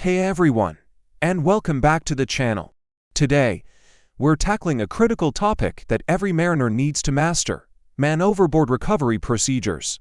Hey everyone, and welcome back to the channel. Today, we're tackling a critical topic that every mariner needs to master: man overboard recovery procedures.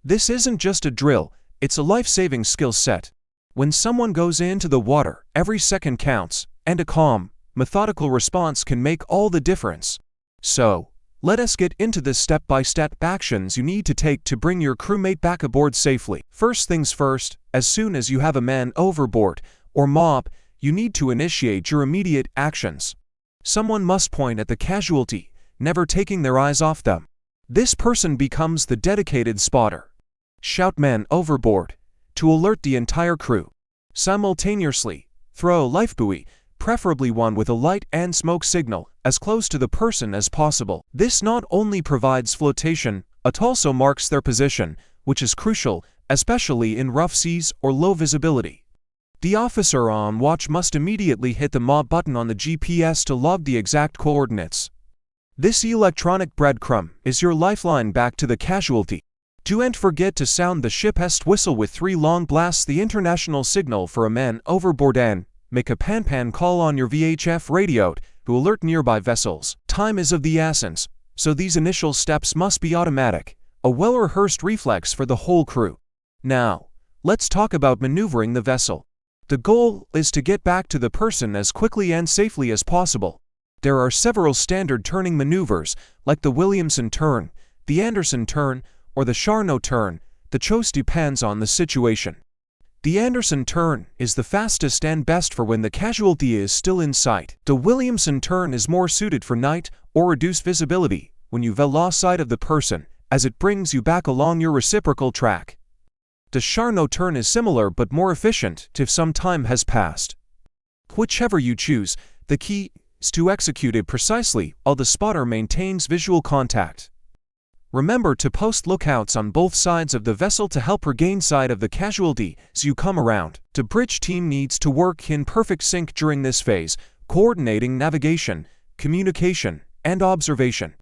This isn't just a drill, it's a life-saving skill set. When someone goes into the water, every second counts, and a calm, methodical response can make all the difference. So, let us get into the step-by-step actions you need to take to bring your crewmate back aboard safely. First things first, as soon as you have a man overboard, or MOB, you need to initiate your immediate actions. Someone must point at the casualty, never taking their eyes off them. This person becomes the dedicated spotter. Shout "man overboard" to alert the entire crew. Simultaneously, throw a lifebuoy, preferably one with a light and smoke signal, as close to the person as possible. This not only provides flotation, it also marks their position, which is crucial, especially in rough seas or low visibility. The officer on watch must immediately hit the MOB button on the GPS to log the exact coordinates. This electronic breadcrumb is your lifeline back to the casualty. Don't forget to sound the ship's whistle with 3 long blasts, the international signal for a man overboard, and make a pan call on your VHF radio to alert nearby vessels. Time is of the essence, so these initial steps must be automatic, a well-rehearsed reflex for the whole crew. Now, let's talk about maneuvering the vessel. The goal is to get back to the person as quickly and safely as possible. There are several standard turning maneuvers, like the Williamson turn, the Anderson turn, or the Charnot turn. The choice depends on the situation. The Anderson turn is the fastest and best for when the casualty is still in sight. The Williamson turn is more suited for night or reduced visibility when you've lost sight of the person, as it brings you back along your reciprocal track. The Charnot turn is similar but more efficient if some time has passed. Whichever you choose, the key is to execute it precisely while the spotter maintains visual contact. Remember to post lookouts on both sides of the vessel to help regain sight of the casualty as you come around. The bridge team needs to work in perfect sync during this phase, coordinating navigation, communication, and observation.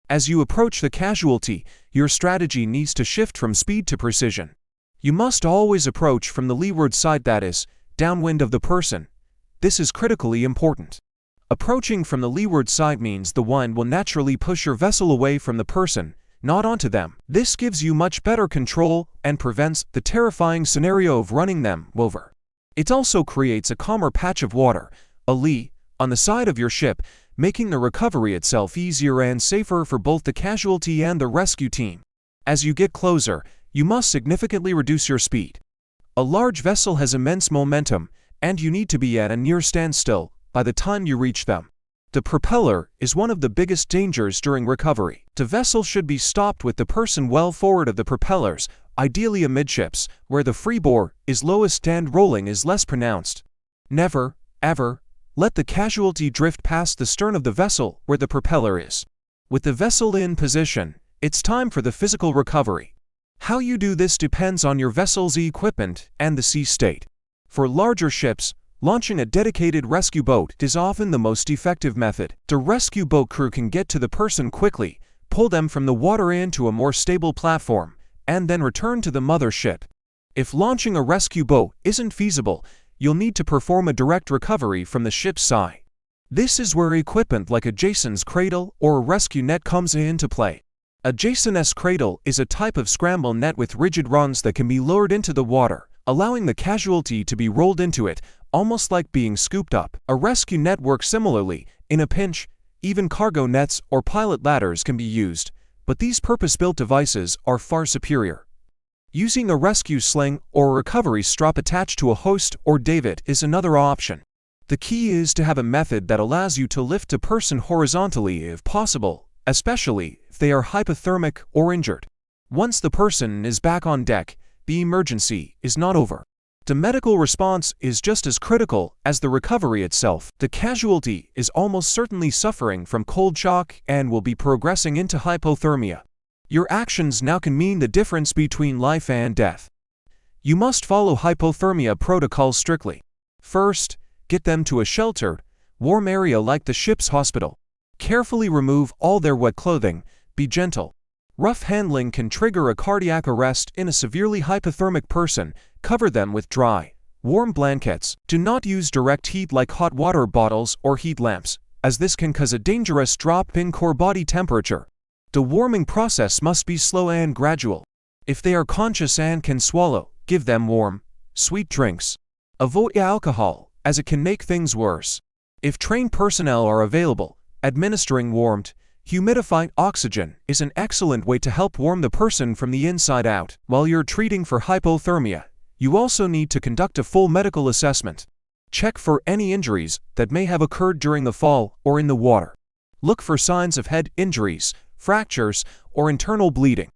As you approach the casualty, your strategy needs to shift from speed to precision. You must always approach from the leeward side, that is, downwind of the person. This is critically important. Approaching from the leeward side means the wind will naturally push your vessel away from the person, not onto them. This gives you much better control and prevents the terrifying scenario of running them over. It also creates a calmer patch of water, a lee, on the side of your ship, making the recovery itself easier and safer for both the casualty and the rescue team. As you get closer, you must significantly reduce your speed. A large vessel has immense momentum, and you need to be at a near standstill by the time you reach them. The propeller is one of the biggest dangers during recovery. The vessel should be stopped with the person well forward of the propellers, ideally amidships, where the freeboard is lowest and rolling is less pronounced. Never, ever, let the casualty drift past the stern of the vessel where the propeller is. With the vessel in position, it's time for the physical recovery. How you do this depends on your vessel's equipment and the sea state. For larger ships, launching a dedicated rescue boat is often the most effective method. The rescue boat crew can get to the person quickly, pull them from the water into a more stable platform, and then return to the mother ship. If launching a rescue boat isn't feasible, you'll need to perform a direct recovery from the ship's side. This is where equipment like a Jason's cradle or a rescue net comes into play. A Jason's cradle is a type of scramble net with rigid rungs that can be lowered into the water, allowing the casualty to be rolled into it, almost like being scooped up. A rescue net works similarly. In a pinch, even cargo nets or pilot ladders can be used, but these purpose-built devices are far superior. Using a rescue sling or a recovery strap attached to a hoist or davit is another option. The key is to have a method that allows you to lift a person horizontally if possible, especially if they are hypothermic or injured. Once the person is back on deck, the emergency is not over. The medical response is just as critical as the recovery itself. The casualty is almost certainly suffering from cold shock and will be progressing into hypothermia. Your actions now can mean the difference between life and death. You must follow hypothermia protocols strictly. First, get them to a sheltered, warm area like the ship's hospital. Carefully remove all their wet clothing. Be gentle. Rough handling can trigger a cardiac arrest in a severely hypothermic person. Cover them with dry, Warm blankets. Do not use direct heat like hot water bottles or heat lamps, as this can cause a dangerous drop in core body temperature. The warming process must be slow and gradual. If they are conscious and can swallow, give them warm, sweet drinks. Avoid alcohol, as it can make things worse. If trained personnel are available, administering warmed, humidified oxygen is an excellent way to help warm the person from the inside out. While you're treating for hypothermia, you also need to conduct a full medical assessment. Check for any injuries that may have occurred during the fall or in the water. Look for signs of head injuries, fractures, or internal bleeding.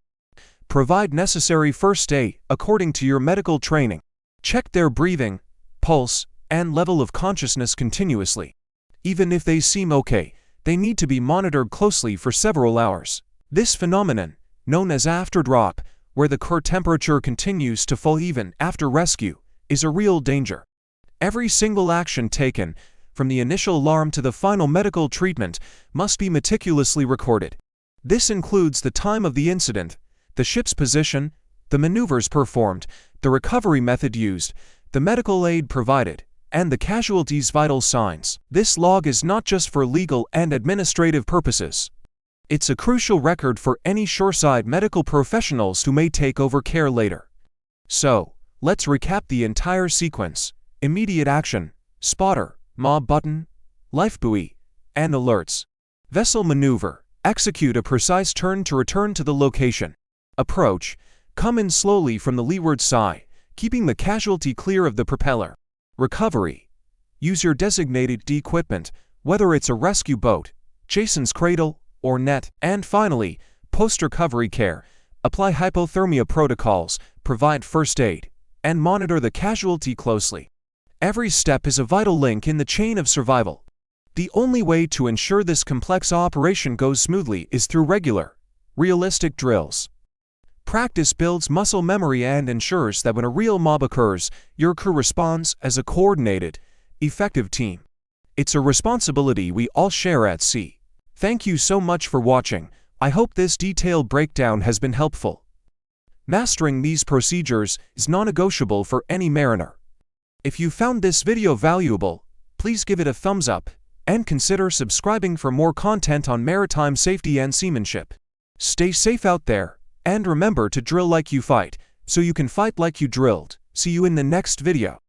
Provide necessary first aid according to your medical training. Check their breathing, pulse, and level of consciousness continuously. Even if they seem okay, they need to be monitored closely for several hours. This phenomenon, known as afterdrop, where the core temperature continues to fall even after rescue, is a real danger. Every single action taken, from the initial alarm to the final medical treatment, must be meticulously recorded. This includes the time of the incident, the ship's position, the maneuvers performed, the recovery method used, the medical aid provided, and the casualty's vital signs. This log is not just for legal and administrative purposes. It's a crucial record for any shoreside medical professionals who may take over care later. So, let's recap the entire sequence: immediate action, spotter, mob button, lifebuoy, and alerts. Vessel maneuver: execute a precise turn to return to the location. Approach: come in slowly from the leeward side, keeping the casualty clear of the propeller. Recovery: use your designated equipment, whether it's a rescue boat, Jason's cradle, or net. And finally, post-recovery care: apply hypothermia protocols, provide first aid, and monitor the casualty closely. Every step is a vital link in the chain of survival. The only way to ensure this complex operation goes smoothly is through regular, realistic drills. Practice builds muscle memory and ensures that when a real mob occurs, your crew responds as a coordinated, effective team. It's a responsibility we all share at sea. Thank you so much for watching. I hope this detailed breakdown has been helpful. Mastering these procedures is non-negotiable for any mariner. If you found this video valuable, please give it a thumbs up and consider subscribing for more content on maritime safety and seamanship. Stay safe out there, and remember to drill like you fight, so you can fight like you drilled. See you in the next video.